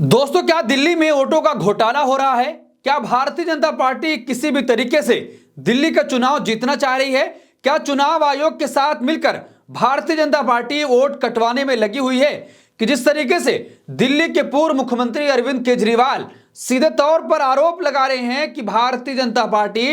दोस्तों, क्या दिल्ली में वोटों का घोटाला हो रहा है? क्या भारतीय जनता पार्टी किसी भी तरीके से दिल्ली का चुनाव जीतना चाह रही है? क्या चुनाव आयोग के साथ मिलकर भारतीय जनता पार्टी वोट कटवाने में लगी हुई है कि जिस तरीके से दिल्ली के पूर्व मुख्यमंत्री अरविंद केजरीवाल सीधे तौर पर आरोप लगा रहे हैं कि भारतीय जनता पार्टी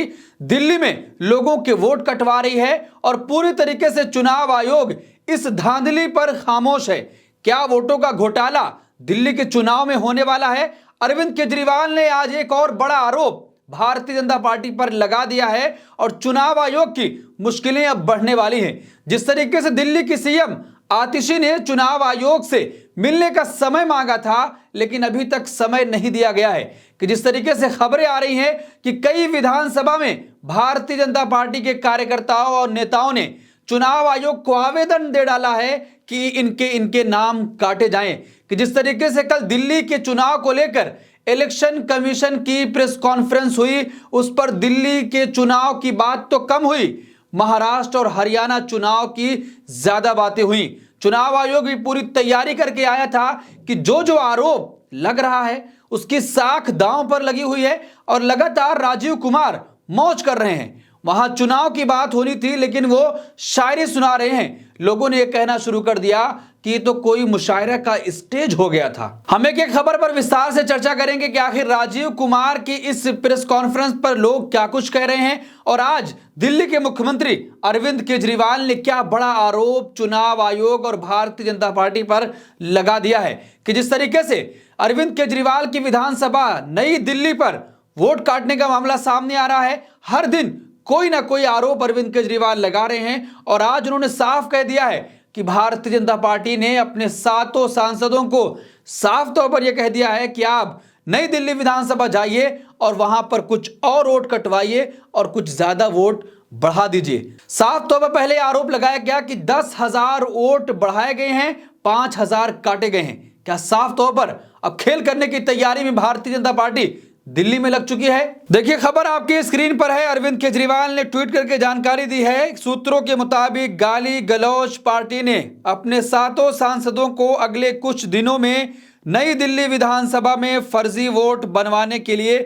दिल्ली में लोगों के वोट कटवा रही है और पूरी तरीके से चुनाव आयोग इस धांधली पर खामोश है। क्या वोटों का घोटाला दिल्ली के चुनाव में होने वाला है? अरविंद केजरीवाल ने आज एक और बड़ा आरोप भारतीय जनता पार्टी पर लगा दिया है और चुनाव आयोग की मुश्किलें अब बढ़ने वाली हैं। जिस तरीके से दिल्ली की सीएम आतिशी ने चुनाव आयोग से मिलने का समय मांगा था, लेकिन अभी तक समय नहीं दिया गया है कि जिस तरीके से खबरें आ रही हैं कि कई विधानसभा में भारतीय जनता पार्टी के कार्यकर्ताओं और नेताओं ने चुनाव आयोग को आवेदन दे डाला है कि इनके नाम काटे जाएं। कि जिस तरीके से कल दिल्ली के चुनाव को लेकर इलेक्शन कमीशन की प्रेस कॉन्फ्रेंस हुई, उस पर दिल्ली के चुनाव की बात तो कम हुई, महाराष्ट्र और हरियाणा चुनाव की ज्यादा बातें हुई। चुनाव आयोग भी पूरी तैयारी करके आया था कि जो आरोप लग रहा है उसकी साख दांव पर लगी हुई है और लगातार राजीव कुमार मौज कर रहे हैं। वहां चुनाव की बात होनी थी, लेकिन वो शायरी सुना रहे हैं। लोगों ने यह कहना शुरू कर दिया कि ये तो कोई मुशायरा का स्टेज हो गया था। हम एक खबर पर विस्तार से चर्चा करेंगे कि आखिर राजीव कुमार की इस प्रेस कॉन्फ्रेंस पर लोग क्या कुछ कह रहे हैं और आज दिल्ली के मुख्यमंत्री अरविंद केजरीवाल ने क्या बड़ा आरोप चुनाव आयोग और भारतीय जनता पार्टी पर लगा दिया है कि जिस तरीके से अरविंद केजरीवाल की विधानसभा नई दिल्ली पर वोट काटने का मामला सामने आ रहा है। हर दिन कोई ना कोई आरोप अरविंद केजरीवाल लगा रहे हैं और आज उन्होंने साफ कह दिया है कि भारतीय जनता पार्टी ने अपने 7 सांसदों को साफ तौर पर यह कह दिया है कि आप नई दिल्ली विधानसभा जाइए और वहां पर कुछ और वोट कटवाइए और कुछ ज्यादा वोट बढ़ा दीजिए। साफ तौर पर पहले आरोप लगाया गया कि 10,000 वोट बढ़ाए गए हैं, 5,000 काटे गए हैं। क्या साफ तौर पर अब खेल करने की तैयारी में भारतीय जनता पार्टी दिल्ली में लग चुकी है? देखिए, खबर आपकी स्क्रीन पर है। अरविंद केजरीवाल ने ट्वीट करके जानकारी दी है। सूत्रों के मुताबिक गाली गलौज पार्टी ने अपने 7 सांसदों को अगले कुछ दिनों में नई दिल्ली विधानसभा में फर्जी वोट बनवाने के लिए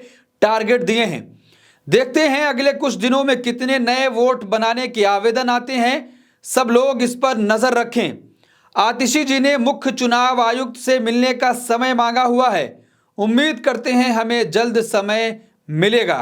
टारगेट दिए हैं। देखते हैं अगले कुछ दिनों में कितने नए वोट बनाने के आवेदन आते हैं। सब लोग इस पर नजर रखें। आतिशी जी ने मुख्य चुनाव आयुक्त से मिलने का समय मांगा हुआ है। उम्मीद करते हैं हमें जल्द समय मिलेगा।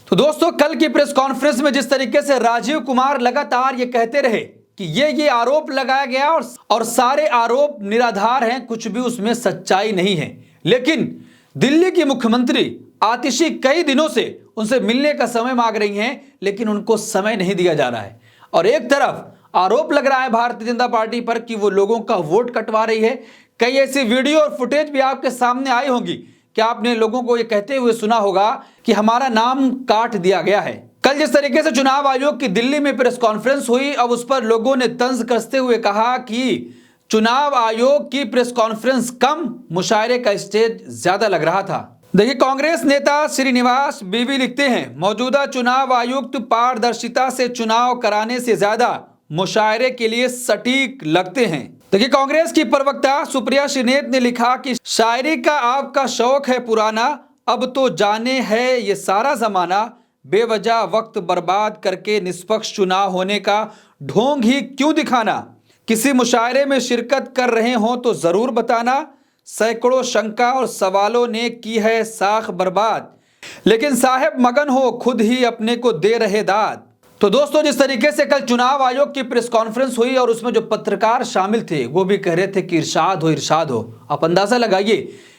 तो दोस्तों, कल की प्रेस कॉन्फ्रेंस में जिस तरीके से राजीव कुमार लगातार ये कहते रहे कि ये आरोप लगाया गया और सारे आरोप निराधार हैं, कुछ भी उसमें सच्चाई नहीं है, लेकिन दिल्ली की मुख्यमंत्री आतिशी कई दिनों से उनसे मिलने का समय मांग रही हैं, लेकिन उनको समय नहीं दिया जा रहा है। और एक तरफ आरोप लग रहा है भारतीय जनता पार्टी पर कि वो लोगों का वोट कटवा रही है। कई ऐसी वीडियो और फुटेज भी आपके सामने आई होंगी। क्या आपने लोगों को ये कहते हुए सुना होगा कि हमारा नाम काट दिया गया है? कल जिस तरीके से चुनाव आयोग की दिल्ली में प्रेस कॉन्फ्रेंस हुई, अब उस पर लोगों ने तंज कसते हुए कहा कि चुनाव आयोग की प्रेस कॉन्फ्रेंस कम, मुशायरे का स्टेज ज्यादा लग रहा था। देखिए, कांग्रेस नेता श्रीनिवास बीवी लिखते हैं, मौजूदा चुनाव आयुक्त पारदर्शिता से चुनाव कराने से ज्यादा मुशायरे के लिए सटीक लगते हैं। देखिए, कांग्रेस की प्रवक्ता सुप्रिया श्रीनेत ने लिखा कि शायरी का आपका शौक है पुराना, अब तो जाने है ये सारा जमाना, बेवजह वक्त बर्बाद करके निष्पक्ष चुनाव होने का ढोंग ही क्यों दिखाना, किसी मुशायरे में शिरकत कर रहे हो तो जरूर बताना, सैकड़ों शंका और सवालों ने की है साख बर्बाद, लेकिन साहब मगन हो खुद ही अपने को दे रहे दाद। तो दोस्तों, जिस तरीके से कल चुनाव आयोग की प्रेस कॉन्फ्रेंस हुई और उसमें जो पत्रकार शामिल थे वो भी कह रहे थे कि इरशाद हो इरशाद हो। आप अंदाजा लगाइए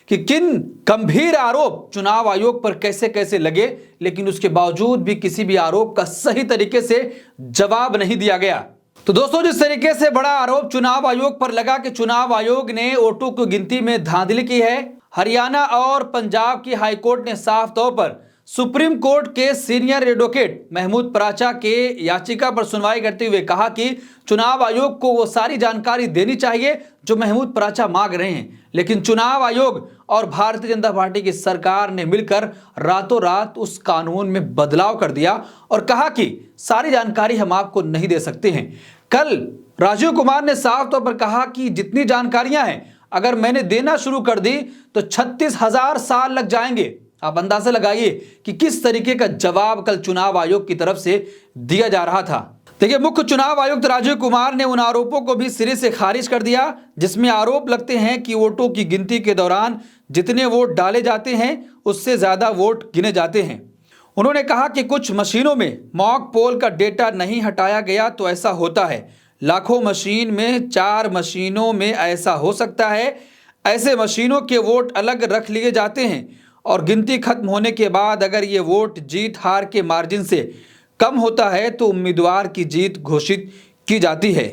कि किन गंभीर आरोप चुनाव आयोग पर कैसे कैसे लगे, लेकिन उसके बावजूद भी किसी भी आरोप का सही तरीके से जवाब नहीं दिया गया। तो दोस्तों, जिस तरीके से बड़ा आरोप चुनाव आयोग पर लगा कि चुनाव आयोग ने वोटों की गिनती में धांधली की है, हरियाणा और पंजाब की हाईकोर्ट ने साफ तौर पर सुप्रीम कोर्ट के सीनियर एडवोकेट महमूद पराचा के याचिका पर सुनवाई करते हुए कहा कि चुनाव आयोग को वो सारी जानकारी देनी चाहिए जो महमूद पराचा मांग रहे हैं, लेकिन चुनाव आयोग और भारतीय जनता पार्टी की सरकार ने मिलकर रातों रात उस कानून में बदलाव कर दिया और कहा कि सारी जानकारी हम आपको नहीं दे सकते हैं। कल राजीव कुमार ने साफ तौर पर कहा कि जितनी जानकारियां हैं अगर मैंने देना शुरू कर दी तो 36,000 साल लग जाएंगे। आप अंदाजा लगाइए कि किस तरीके का जवाब कल चुनाव आयोग की तरफ से दिया जा रहा था। देखिए, मुख्य चुनाव आयुक्त राजीव कुमार ने उन आरोपों को भी सिरे से खारिज कर दिया जिसमें आरोप लगते हैं कि वोटों की गिनती के दौरान जितने वोट डाले जाते हैं उससे ज्यादा वोट गिने जाते हैं। उन्होंने कहा कि कुछ मशीनों में मॉक पोल का डेटा नहीं हटाया गया तो ऐसा होता है। लाखों मशीन में 4 मशीनों में ऐसा हो सकता है। ऐसे मशीनों के वोट अलग रख लिए जाते हैं और गिनती खत्म होने के बाद अगर ये वोट जीत हार के मार्जिन से कम होता है तो उम्मीदवार की जीत घोषित की जाती है।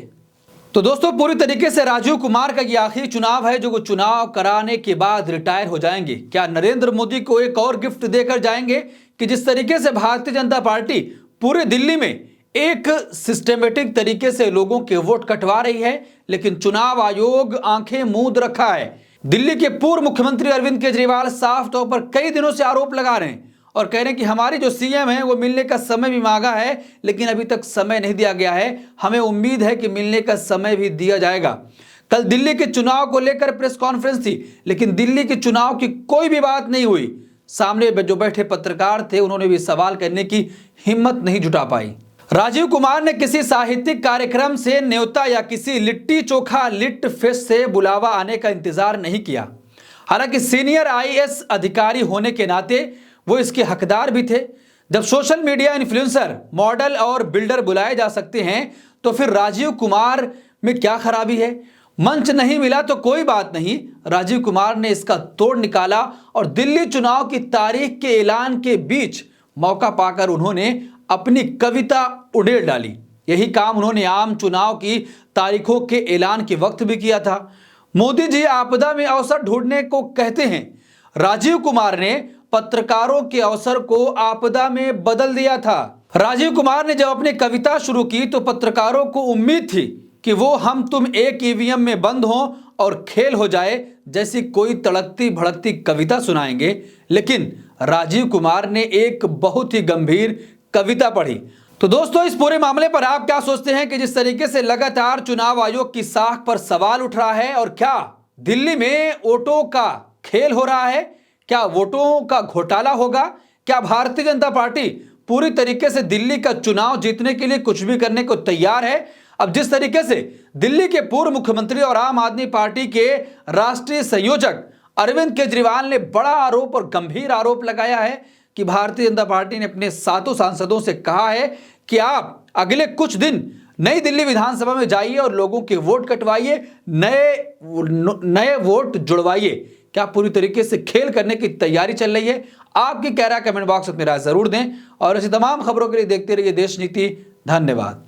तो दोस्तों, पूरी तरीके से राजीव कुमार का ये आखिरी चुनाव है जो वो चुनाव कराने के बाद रिटायर हो जाएंगे। क्या नरेंद्र मोदी को एक और गिफ्ट देकर जाएंगे कि जिस तरीके से भारतीय जनता पार्टी पूरे दिल्ली में एक सिस्टमेटिक तरीके से लोगों के वोट कटवा रही है, लेकिन चुनाव आयोग आंखें मूंद रखा है। दिल्ली के पूर्व मुख्यमंत्री अरविंद केजरीवाल साफ तौर पर कई दिनों से आरोप लगा रहे हैं और कह रहे हैं कि हमारी जो सीएम है वो मिलने का समय भी मांगा है लेकिन अभी तक समय नहीं दिया गया है। हमें उम्मीद है कि मिलने का समय भी दिया जाएगा। कल दिल्ली के चुनाव को लेकर प्रेस कॉन्फ्रेंस थी लेकिन दिल्ली के चुनाव की कोई भी बात नहीं हुई। सामने जो बैठे पत्रकार थे उन्होंने भी सवाल करने की हिम्मत नहीं जुटा पाई। राजीव कुमार ने किसी साहित्यिक कार्यक्रम से न्योता या किसी लिट्टी चोखा लिट फेस्ट से बुलावा आने का इंतजार नहीं किया। हालांकि सीनियर आईएएस अधिकारी होने के नाते वो इसके हकदार भी थे। जब सोशल मीडिया इन्फ्लुएंसर, मॉडल और बिल्डर बुलाए जा सकते हैं तो फिर राजीव कुमार में क्या खराबी है। मंच नहीं मिला तो कोई बात नहीं, राजीव कुमार ने इसका तोड़ निकाला और दिल्ली चुनाव की तारीख के ऐलान के बीच मौका पाकर उन्होंने अपनी कविता उड़ेल डाली। यही काम उन्होंने आम चुनाव की तारीखों के ऐलान के वक्त भी किया था। मोदी जी आपदा में अवसर ढूंढने को कहते हैं, राजीव कुमार ने पत्रकारों के अवसर को आपदा में बदल दिया था। राजीव कुमार ने जब अपनी कविता शुरू की तो पत्रकारों को उम्मीद थी कि वो हम तुम एक ईवीएम में बंद हों और खेल हो जाए जैसी कोई तड़कती भड़कती कविता सुनाएंगे, लेकिन राजीव कुमार ने एक बहुत ही गंभीर कविता पढ़ी। तो दोस्तों, इस पूरे मामले पर आप क्या सोचते हैं कि जिस तरीके से लगातार चुनाव आयोग की साख पर सवाल उठ रहा है और क्या दिल्ली में वोटों का खेल हो रहा है, क्या वोटों का घोटाला होगा, क्या भारतीय जनता पार्टी पूरी तरीके से दिल्ली का चुनाव जीतने के लिए कुछ भी करने को तैयार है। अब जिस तरीके से दिल्ली के पूर्व मुख्यमंत्री और आम आदमी पार्टी के राष्ट्रीय संयोजक अरविंद केजरीवाल ने बड़ा आरोप और गंभीर आरोप लगाया है कि भारतीय जनता पार्टी ने अपने 7 सांसदों से कहा है कि आप अगले कुछ दिन नई दिल्ली विधानसभा में जाइए और लोगों के वोट कटवाइए, नए वोट जुड़वाइए। क्या पूरी तरीके से खेल करने की तैयारी चल रही है? आपकी क्या राय कमेंट बॉक्स में राय जरूर दें और ऐसी तमाम खबरों के लिए देखते रहिए देश नीति। धन्यवाद।